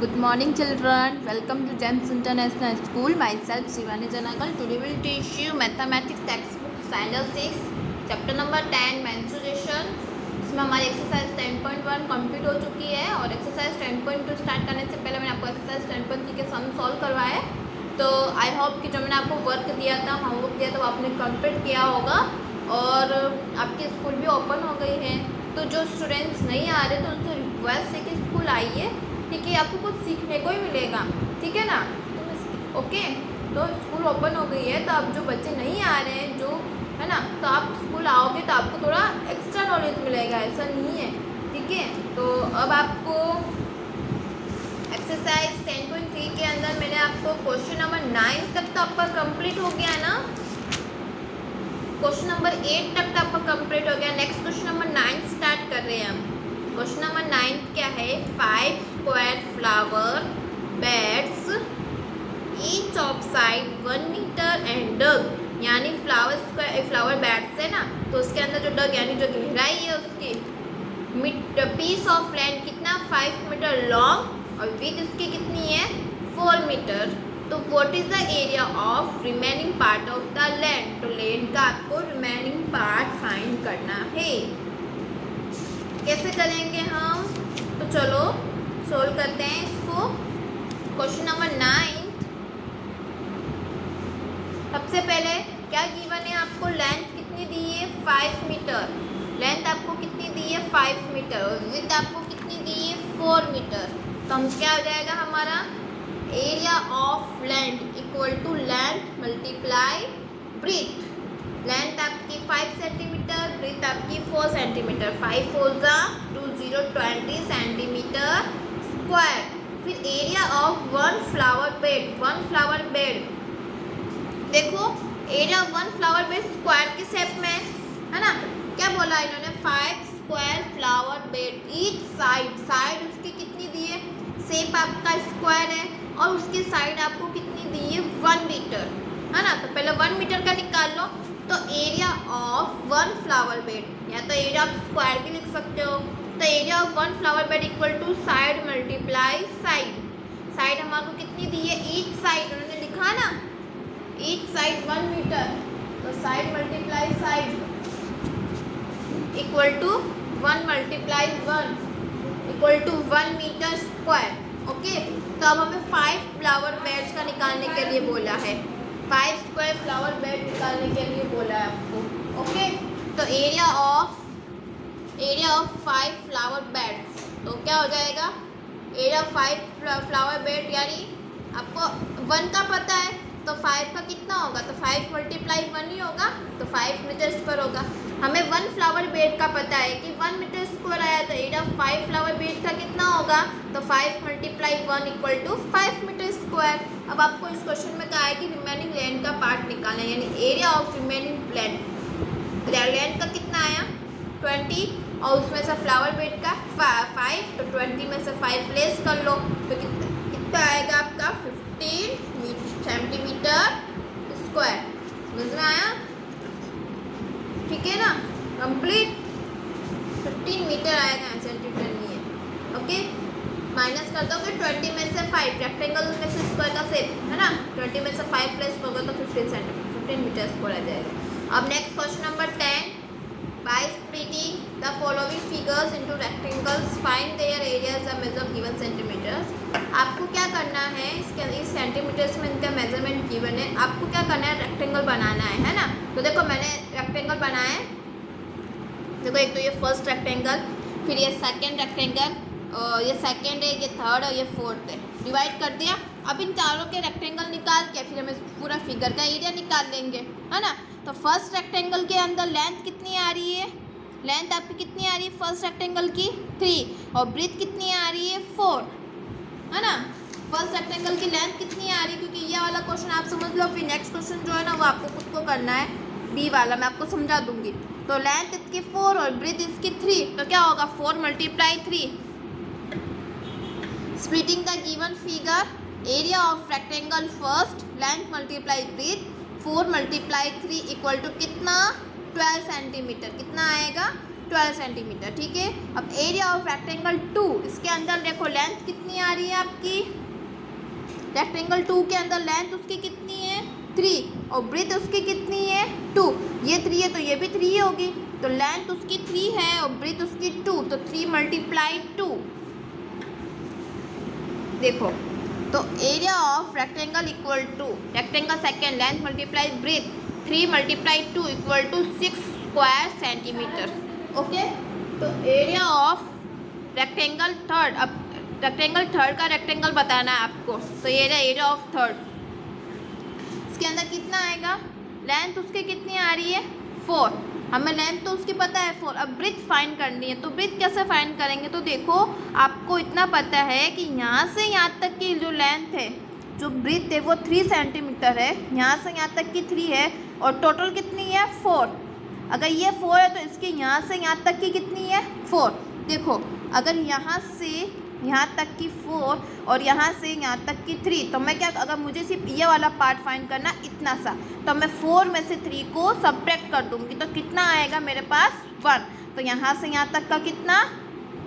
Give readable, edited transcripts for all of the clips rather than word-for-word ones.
Good morning, children. Welcome to Gems International School. Myself, Shivani Janagal. Today we'll teach you mathematics textbook standard 6, chapter number 10, mensuration. इसमें हमारी exercise 10.1 complete हो चुकी है और exercise 10.2 start करने से पहले मैंने आपको एक्सरसाइज 10.3 के सम सॉल्व करवाया है। तो आई होप कि जो मैंने आपको वर्क दिया था, होमवर्क दिया था, वो आपने कंप्लीट किया होगा और आपकी स्कूल भी ओपन हो गई है। तो जो स्टूडेंट्स नहीं आ रहे तो उनसे रिक्वेस्ट है कि स्कूल आइए, ठीक है, आपको कुछ सीखने को ही मिलेगा, ठीक है ना। तो ओके, तो स्कूल ओपन हो गई है, तो अब जो बच्चे नहीं आ रहे हैं, जो है ना, तो आप स्कूल आओगे तो आपको थोड़ा एक्स्ट्रा नॉलेज मिलेगा, ऐसा नहीं है, ठीक है। तो अब आपको एक्सरसाइज 10.3 के अंदर मैंने आपको क्वेश्चन नंबर 9 तक तो आपका कंप्लीट हो गया ना, क्वेश्चन नंबर 8 तक तो आपका कंप्लीट हो गया। नेक्स्ट क्वेश्चन नंबर 9 स्टार्ट कर रहे हैं हम। क्वेश्चन नंबर 9 क्या है? 5 square flower beds each of side 1 metre and dug, यानी फ्लावर बेड्स है ना, तो उसके अंदर जो डग यानी जो गहराई है उसकी पीस ऑफ लैंड कितना 5 मीटर लॉन्ग और विथ इसकी कितनी है 4 मीटर। तो what is the area of remaining part of the land? तो लैंड का आपको रिमेनिंग पार्ट फाइंड करना है। कैसे करेंगे हम? तो चलो सोल्व करते हैं इसको। क्वेश्चन नंबर 9, सबसे पहले क्या गिवन है आपको? लेंथ कितनी दी है 5 मीटर, लेंथ आपको कितनी दी है 5 मीटर और विड्थ आपको कितनी दी है 4 मीटर। तो हम क्या हो जाएगा हमारा area of land equal to length multiply breadth. Length आपकी 5 सेंटीमीटर, ब्रीथ आपकी 4 सेंटीमीटर, 5 4 20 सेंटीमीटर स्क्वायर। फिर area of one flower bed, देखो area of one flower bed square के शेप में है ना। क्या बोला इन्होंने? 5 square flower bed each side उसकी कितनी दी है? शेप आपका स्क्वायर है और उसकी साइड आपको कितनी दी है 1 मीटर, है ना। तो पहले 1 मीटर का निकाल लो। तो area of one flower bed, या तो एरिया ऑफ स्क्वायर भी लिख सकते हो। तो area of one flower bed equal to side multiply side. Side हमारे को कितनी दी है? ईच साइड उन्होंने लिखा ना, ईच साइड 1 मीटर, तो side multiply side equal to 1 multiply 1 equal to 1 metre square. Okay, तो अब हमें 5 फ्लावर बेड्स का निकालने के लिए बोला है, 5 स्क्वायर फ्लावर बेड निकालने के लिए बोला है आपको। ओके, तो एरिया ऑफ 5 फ्लावर बेड्स, तो क्या हो जाएगा? एरिया ऑफ 5 फ्लावर बेड यानी आपको 1 का पता है, तो 5 का कितना होगा? तो 5 मल्टीप्लाई 1 ही होगा, तो 5 मीटर स्क्वायर होगा। हमें 1 फ्लावर बेड का पता है कि 1 मीटर स्क्वायर आया, तो एरिया ऑफ 5 फ्लावर बेड का कितना होगा? तो 5 multiply 1 equal to 5 metre square. अब आपको इस क्वेश्चन में कहा है कि रिमेनिंग लैंड का पार्ट निकालना है, यानी एरिया ऑफ रिमेनिंग लैंड का कितना आया 20, और उसमें से फ्लावर बेड का 5, तो 20 में से 5 लेस कर लो, तो कितना आएगा आपका 15 सेंटीमीटर स्क्वायर। समझ में आया? ठीक है ना, कंप्लीट 15 मीटर आएगा, सेंटीमीटर नहीं है। ओके, माइनस कर दोगे 20 में से 5, रेक्टेंगल में से स्क्वायर का शेप है ना, 20 में से 5 प्लस होगा तो 15 मीटर स्क्वायर आ जाएगा। अब next question number 10, by splitting the following figures into rectangles find their areas are measure given centimetres. आपको क्या करना है, इस सेंटीमीटर्स में इनका मेजरमेंट गिवन है, आपको क्या करना है रेक्टेंगल बनाना है ना। तो देखो मैंने रेक्टेंगल बनाया है, देखो एक तो ये फर्स्ट रेक्टेंगल, फिर ये सेकंड रेक्टेंगल, और ये सेकंड है, ये थर्ड और ये फोर्थ है, डिवाइड कर दिया। अब इन चारों के रेक्टेंगल निकाल के फिर हमें पूरा फिगर का एरिया निकाल लेंगे, है ना। तो फर्स्ट रेक्टेंगल के अंदर लेंथ कितनी आ रही है? लेंथ आपकी कितनी आ रही है फर्स्ट रेक्टेंगल की 3, और ब्रीथ कितनी आ रही है 4, है ना। फर्स्ट रेक्टेंगल की लेंथ कितनी आ रही है, क्योंकि ये वाला क्वेश्चन आप समझ लो, फिर नेक्स्ट क्वेश्चन जो है ना वो आपको खुद को करना है, बी वाला मैं आपको समझा दूंगी। तो लेंथ इसकी 4 और ब्रीथ इसकी 3, तो क्या होगा 4 multiply 3। Splitting the given figure, area of rectangle first, length multiply breadth, 4 multiply 3 equal to कितना 12 सेंटीमीटर। कितना आएगा 12 सेंटीमीटर, ठीक है। अब एरिया ऑफ रेक्टेंगल 2, इसके अंदर देखो लेंथ कितनी आ रही है आपकी, रेक्टेंगल 2 के अंदर लेंथ उसकी कितनी है 3 और ब्रेथ उसकी कितनी है 2। ये 3 है तो ये भी 3 होगी, तो लेंथ उसकी 3 है और ब्रेथ उसकी 2, तो 3 मल्टीप्लाई 2। देखो तो area of rectangle equal to rectangle second length multiply breadth 3 multiply 2 equal to 6 square centimetre. Okay, तो एरिया ऑफ रेक्टेंगल थर्ड, अब रेक्टेंगल थर्ड का रेक्टेंगल बताना है आपको, तो ये एरिया ऑफ थर्ड, इसके अंदर कितना आएगा, लेंथ उसकी कितनी आ रही है 4, हमें लेंथ तो उसकी पता है 4, अब ब्रेथ फाइंड करनी है, तो ब्रेथ कैसे फाइंड करेंगे, तो देखो आपको इतना पता है कि यहाँ से यहाँ तक की जो लेंथ है, जो ब्रेथ है वो 3 सेंटीमीटर है, यहाँ से यहाँ तक की 3 है और टोटल कितनी है 4। अगर ये 4 है तो इसके यहाँ से यहाँ तक की कितनी है 4। देखो अगर यहाँ से यहाँ तक की 4 और यहाँ से यहाँ तक की 3, तो मैं क्या, अगर मुझे सिर्फ ये वाला पार्ट फाइंड करना इतना सा, तो मैं 4 में से 3 को सब्ट्रैक्ट कर दूँगी, तो कितना आएगा मेरे पास 1, तो यहाँ से यहाँ तक का कितना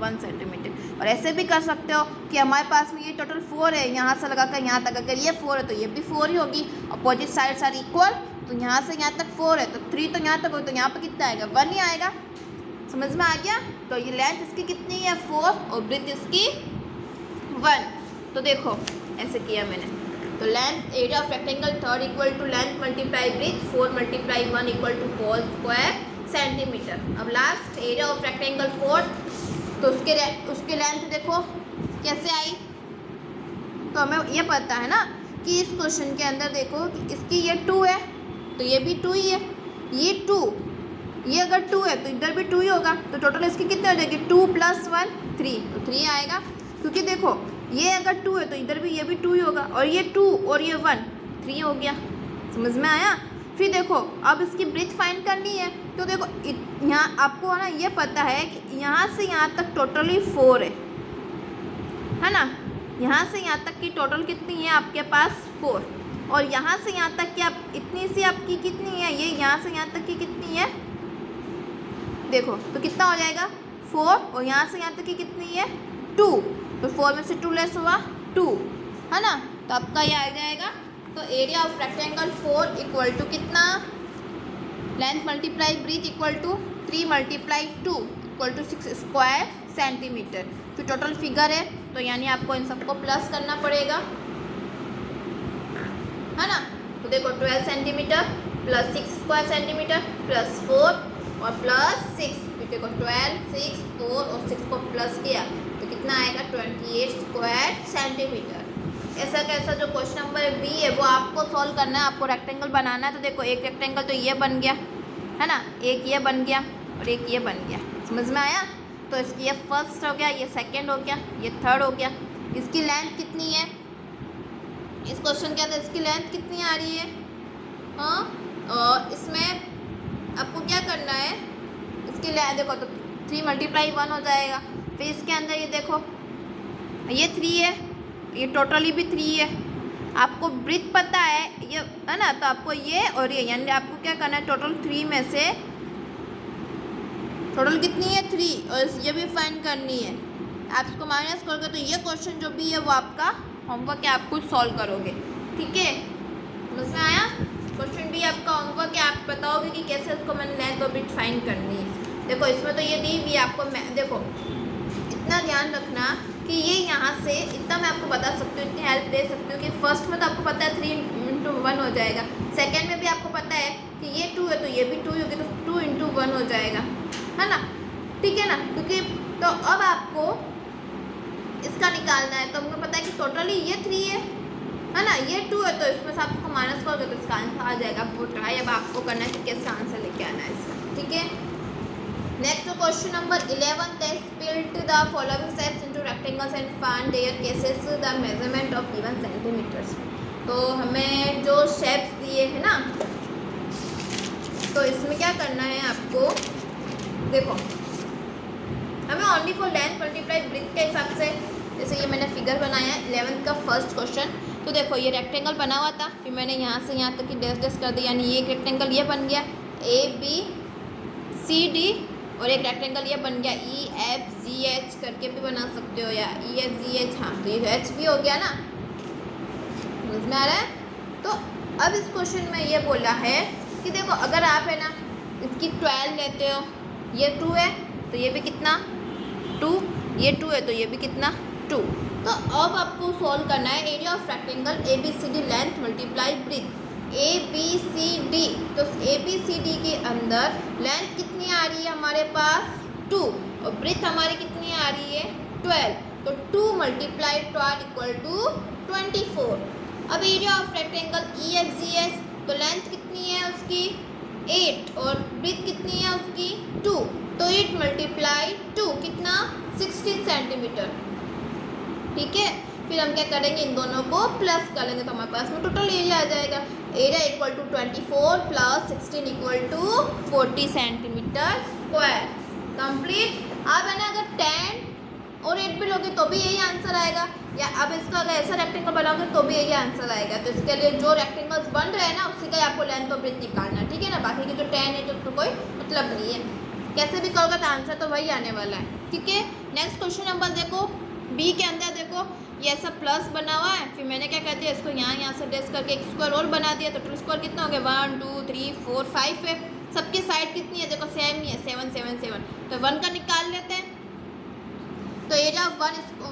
1 सेंटीमीटर। और ऐसे भी कर सकते हो कि हमारे पास में ये टोटल 4 है, यहाँ से लगा कर यहाँ तक, अगर ये 4 है तो ये भी 4 ही होगी, अपोजिट साइड साइड इक्वल, तो यहाँ से यहाँ तक 4 है तो 3 तो यहाँ तक हो, तो यहाँ पर कितना आएगा 1 ही आएगा। समझ में आ गया, तो ये लेंथ इसकी कितनी है 4 और ब्रेथ इसकी 1। तो देखो ऐसे किया मैंने, तो length area of rectangle third equal to length multiply breadth 4 multiply 1 equal to 4 square centimetre. अब last area of rectangle fourth, तो उसके लेंथ देखो कैसे आई, तो हमें ये पता है ना कि इस क्वेश्चन के अंदर देखो कि इसकी ये 2 है तो ये भी 2 ही है, ये 2, ये अगर 2 है तो इधर भी 2 ही होगा, तो टोटल इसकी कितनी हो जाएगी 2 + 1 3, तो 3 आएगा, क्योंकि देखो ये अगर 2 है तो इधर भी ये भी 2 ही होगा, और ये 2 और ये 1 3 हो गया। समझ में आया। फिर देखो अब इसकी ब्रेथ फाइंड करनी है, तो देखो यहाँ आपको ना ये पता है कि यहाँ से यहाँ तक टोटली 4 है ना, यहाँ से यहाँ तक की टोटल कितनी है आपके पास 4, और यहाँ से यहाँ तक की आप इतनी सी आपकी कितनी है, ये यहाँ से यहाँ तक की कितनी है देखो, तो कितना हो जाएगा 4, और यहाँ से यहाँ तक की कितनी है 2, तो 4 में से 2 लेस हुआ 2 है ना, तो आपका ये आ जाएगा। तो area of rectangle 4 equal to कितना, length multiply breadth equal to 3 multiply 2 equal to 6 square centimetre. जो टोटल फिगर है तो यानी आपको इन सबको प्लस करना पड़ेगा है ना। तो देखो 12 centimetre plus 6 square centimetre plus 4 और प्लस 6, तो देखो 12 6 4 और 6 को प्लस किया तो कितना आएगा 28 स्क्वायर सेंटीमीटर। ऐसा कैसा जो क्वेश्चन नंबर बी है वो आपको सॉल्व करना है, आपको रेक्टेंगल बनाना है। तो देखो एक रेक्टेंगल तो ये बन गया है ना, एक ये बन गया और एक ये बन गया, समझ में आया। तो इसकी ये फर्स्ट हो गया, ये सेकंड हो गया, ये थर्ड हो गया। इसकी लेंथ कितनी है इस क्वेश्चन के अंदर, इसकी लेंथ कितनी आ रही है हाँ, और इसमें आपको क्या करना है, इसकी लेंथ देखो तो 3 मल्टीप्लाई 1 हो जाएगा। फिर इसके अंदर ये देखो ये 3 है, ये टोटली भी 3 है, आपको ब्रेथ पता है ये है ना, तो आपको ये और ये यानी आपको क्या करना है टोटल 3 में से टोटल कितनी है 3 और ये भी फाइंड करनी है। आप इसको माइनस करोगे तो ये क्वेश्चन जो भी है वो आपका होमवर्क है, आप खुद सॉल्व करोगे, ठीक है। समझ में आया। क्वेश्चन भी आपका होमवर्क है, आप बताओगे कि कैसे उसको मैंने लेंथ और ब्रेथ फाइंड करनी है। देखो इसमें तो ये दी हुई है आपको, देखो इतना ध्यान रखना कि ये यहाँ से इतना मैं आपको बता सकती हूँ, इतनी हेल्प दे सकती हूँ कि फर्स्ट में तो आपको पता है 3 × 1 हो जाएगा, सेकंड में भी आपको पता है कि ये 2 है तो ये भी 2 होगी, तो 2 × 1 हो जाएगा है ना, ठीक है ना। क्योंकि तो अब आपको इसका निकालना है, तो हमको पता है कि टोटली ये 3 है ना, ये 2 है तो इसमें से आप इसको माइनस करोगे तो इसका आंसर आ जाएगा। आपको ट्राई अब आपको करना है कि कैसे आंसर लेके आना है इसका, ठीक है। Next question number 11, split the following steps into rectangles and find their cases the measurement of given centimeters। तो हमें जो स्टेप्स दिए हैं ना, तो इसमें क्या करना है आपको, देखो हमें only for length multiply breath के हिसाब से, जैसे ये मैंने फिगर बनाया है 11th का फर्स्ट क्वेश्चन। तो देखो ये रेक्टेंगल बना हुआ था, फिर मैंने यहाँ से यहाँ तक की डैश डैश कर दी, यानी ये एक रेक्टेंगल ये बन गया ABCD और एक रेक्टेंगल ये बन गया EFGH करके भी बना सकते हो, या EFGH, हाँ तो ये H भी हो गया ना, समझ में आ रहा है। तो अब इस क्वेश्चन में ये बोला है कि देखो अगर आप है ना इसकी 12 लेते हो, ये 2 है तो ये भी कितना 2, ये 2 है तो ये भी कितना 2। तो अब आपको सॉल्व करना है area of rectangle ABCD length multiply breath ABCD। तो ABCD के अंदर लेंथ कितनी आ रही है हमारे पास 2 और ब्रेथ हमारी कितनी आ रही है 12, तो 2 मल्टीप्लाई 12 इक्वल टू 24। अब एरिया ऑफ रेक्टेंगल EFGH, तो लेंथ कितनी है उसकी 8 और ब्रेथ कितनी है उसकी 2, तो 8 मल्टीप्लाई 2 कितना 16 सेंटीमीटर। ठीक है, फिर हम क्या करेंगे इन दोनों को प्लस कर लेंगे तो हमारे पास में टोटल एरिया आ जाएगा। Area equal to 24 plus 16 equal to 40 centimetre square. Complete. अब है ना अगर 10 और 8 भी लोगे तो भी यही आंसर आएगा, या अब इसका अगर ऐसा रेक्टेंगल बनाओगे तो भी यही आंसर आएगा। तो इसके लिए जो रेक्टेंगल्स बन रहे हैं ना उसी का आपको लेंथ और ब्रेथ निकालना है, ठीक है ना। बाकी के जो 10 है तो उसको कोई मतलब नहीं है, कैसे भी करोगे तो आंसर तो वही आने वाला है, ठीक है। नेक्स्ट क्वेश्चन नंबर देखो, बी के अंदर देखो ये ऐसा प्लस बना हुआ है, फिर मैंने क्या कर दिया इसको यहाँ से डेस करके एक स्क्वायर और बना दिया, तो टोटल स्क्वायर कितना हो गया 1 2 3 4 5 है। सबकी साइड कितनी है देखो सेम ही है 7 7 7, तो 1 का निकाल लेते हैं। तो एरिया ऑफ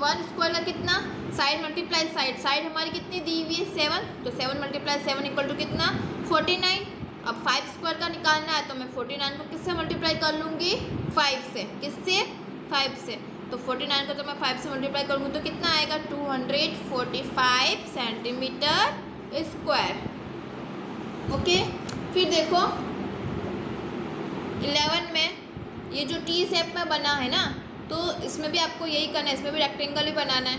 वन स्क्वायर का कितना साइड मल्टीप्लाई साइड, साइड हमारी कितनी दी हुई है 7, तो 7 मल्टीप्लाई 7 इक्वल टू कितना 49। अब 5 स्क्वायर का निकालना है तो मैं 49 को किससे मल्टीप्लाई कर लूँगी 5 से, किससे 5 से, तो 49 को तो मैं 5 से मल्टीप्लाई करूँगी तो कितना आएगा 245 सेंटीमीटर स्क्वायर। ओके, फिर देखो 11 में ये जो टी शेप में बना है ना, तो इसमें भी आपको यही करना है, इसमें भी रेक्टेंगल ही बनाना है।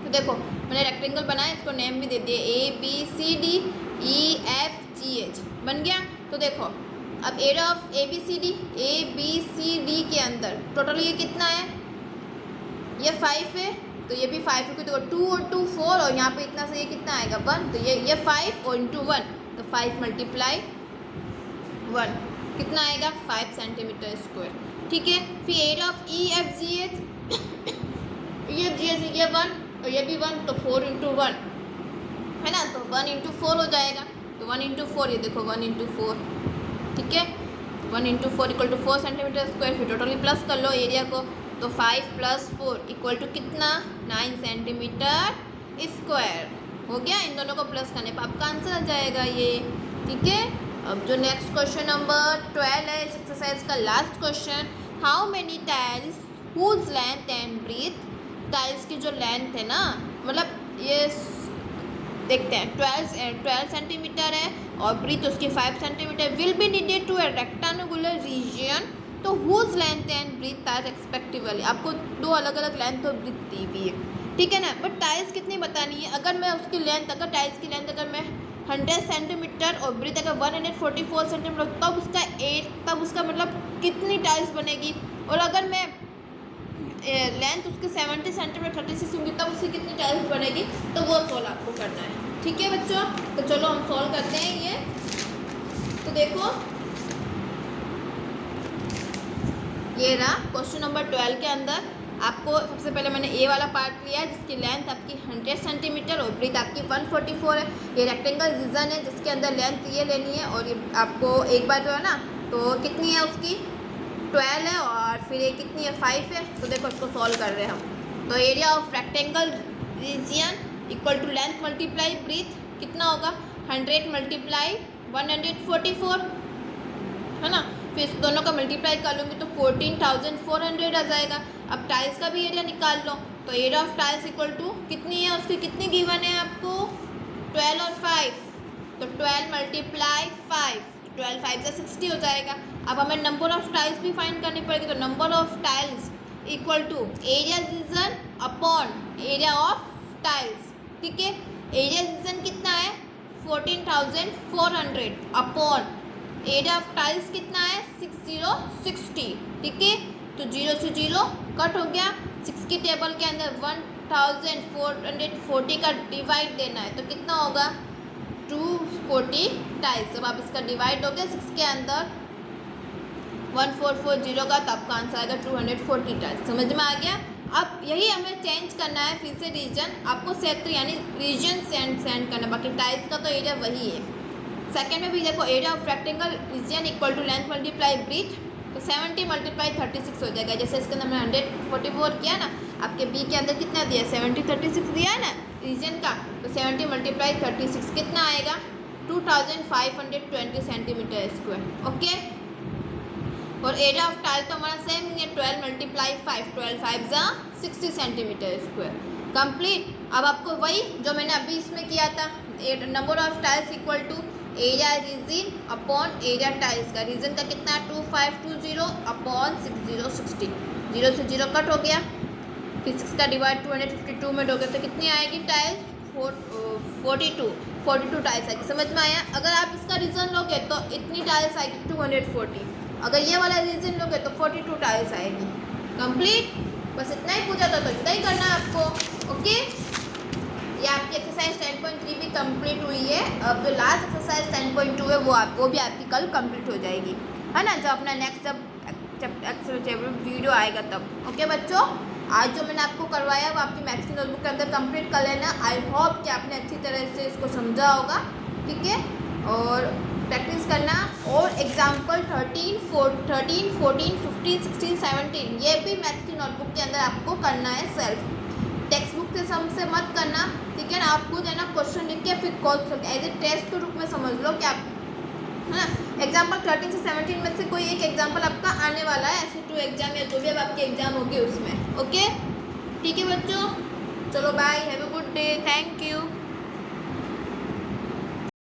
तो देखो मैंने रेक्टेंगल बनाया, इसको नेम भी दे दिए ABCD EFGH बन गया। तो देखो अब एरिया ऑफ ABCD के अंदर टोटल ये कितना है, ये 5 है तो ये भी 5 है, देखो 2 और 2 4 और यहाँ पे इतना से ये कितना आएगा 1, तो ये 5 और इंटू 1 तो 5 मल्टीप्लाई 1 कितना आएगा 5 सेंटीमीटर स्क्वायर, ठीक है। फिर एरिया ऑफ EFGH ये 1 और ये भी 1, तो 4 इंटू 1 है ना, तो 1 इंटू 4 हो जाएगा, तो 1 इंटू 4 ये देखो 1 इंटू 4, ठीक है। 1 into 4 equal to 4 centimetre square, फिर टोटली प्लस कर लो एरिया को, तो 5 प्लस 4 इक्वल टू कितना 9 सेंटीमीटर स्क्वायर हो गया। इन दोनों को प्लस करने पर आपका आंसर आ जाएगा ये, ठीक है। अब जो नेक्स्ट क्वेश्चन नंबर 12 है इस एक्सरसाइज का last question, how many tiles whose length and breadth, tiles की जो लेंथ है ना, मतलब ये देखते हैं 12 सेंटीमीटर है और ब्रेथ उसकी 5 centimetre, will be needed to a rectangular region, तो whose length and breadth are respectively. आपको दो अलग अलग लेंथ और ब्रेथ दी हुई है, ठीक है ना। बट टाइल्स कितनी बतानी है, अगर मैं उसकी लेंथ, अगर टाइल्स की लेंथ अगर मैं 100 सेंटीमीटर और ब्रेथ अगर 144 सेंटीमीटर, तब उसका मतलब कितनी टाइल्स बनेगी। और अगर मैं लेंथ उसके 70 सेंटीमीटर 36 होंगी तब उसकी कितनी टाइल्स बनेगी, तो वो सॉल्व आपको करना है, ठीक है बच्चों। तो चलो हम सॉल्व करते हैं ये। तो देखो ये रहा क्वेश्चन नंबर 12 के अंदर, आपको सबसे पहले मैंने ए वाला पार्ट लिया है जिसकी लेंथ आपकी 100 सेंटीमीटर और ब्रेथ आपकी 144 है। ये रेक्टेंगल रीजन है जिसके अंदर लेंथ ये लेनी है, और ये आपको एक बार जो है ना तो कितनी है उसकी 12 है और फिर ये कितनी है 5 है। तो देखो इसको सॉल्व कर रहे हैं हम। तो area of rectangle region equal to length multiply breadth कितना होगा 100 मल्टीप्लाई 144 है ना, फिर इस दोनों का मल्टीप्लाई कर लूँगी तो 14,400 आ जाएगा। अब टाइल्स का भी एरिया निकाल लो, तो area of tiles equal to कितनी है उसकी, कितनी गिवन है आपको 12 और 5, तो 12 मल्टीप्लाई 5, 12 5 से 60 हो जाएगा। अब हमें नंबर ऑफ टाइल्स भी फाइंड करनी पड़ेगी, तो number of tiles equal to area region upon area of tiles, ठीक है। एरिया रीजन कितना है 14,400 अपॉन एरिया ऑफ टाइल्स कितना है 60, ठीक है। तो 0 से 0 कट हो गया, 6 की टेबल के अंदर 1,440 का डिवाइड देना है, तो कितना होगा 240 टाइल्स। जब आप इसका डिवाइड हो गया 6 के अंदर 1440 का, तो आपका आंसर आएगा 240 टाइल्स। समझ में आ गया। अब यही हमें चेंज करना है फिर से रीजन, आपको सेक्टर यानी रीजन सेंड करना, बाकी टाइल्स का तो एरिया वही है। सेकंड में भी देखो, area of rectangle region equal to length multiply breadth, तो 70 मल्टीप्लाई 36 हो जाएगा। जैसे इसके अंदर मैंने 144 किया ना, आपके बी के अंदर कितना दिया है 70 36 दिया है ना रीजन का, तो 70 मल्टीप्लाई 36 कितना आएगा 2520 सेंटीमीटर स्क्वायर। ओके, और एरिया ऑफ टाइल तो हमारा सेम ही है, 12 मल्टीप्लाई 5, 12 5 जा 60 सेंटीमीटर स्क्वायर। कंप्लीट। अब आपको वही जो मैंने अभी इसमें किया था, number of tiles equal to area region upon area tiles का, रीजन का कितना है 2520 अपॉन 6060, 0 से 0 कट हो गया, फिर 6 का डिवाइड 252 में दोगे तो कितनी आएगी टाइल्स 42 टाइल्स आएगी। समझ में आया। अगर आप इसका रीजन लोगे तो इतनी टाइल्स आएगी 240, अगर ये वाला रीजन लोगे तो 42 टाइल्स आएगी। कंप्लीट। बस इतना ही पूछा था तो इतना ही करना है आपको। ओके, ये आपकी एक्सरसाइज 10.3 भी कंप्लीट हुई है। अब जो लास्ट एक्सरसाइज 10.2 है वो भी आपकी कल कंप्लीट हो जाएगी, है ना, जब अपना नेक्स्ट जब वीडियो आएगा तब। ओके बच्चों, आज जो मैंने आपको करवाया वो आपकी मैथ्स की नोटबुक के अंदर कंप्लीट कर लेना। आई होप कि आपने अच्छी तरह से इसको समझा होगा, ठीक है, और प्रैक्टिस करना। और एग्जाम्पल 13, 14, 15, 16, 17 ये भी मैथ्स की नोटबुक के अंदर आपको करना है सेल्फ, टेक्स्ट बुक के सम से मत करना, ठीक है ना। आप खुद है ना क्वेश्चन लिख के फिर एज ए टेस्ट के रूप में समझ लो कि आप, है ना, एग्जाम्पल 13 से 17 में से कोई एक एग्जाम्पल आपका आने वाला है, ऐसे 2 एग्जाम या जो भी अब आपकी एग्जाम होगी उसमें। ओके, ठीक है बच्चों, चलो bye, have a good day, thank you.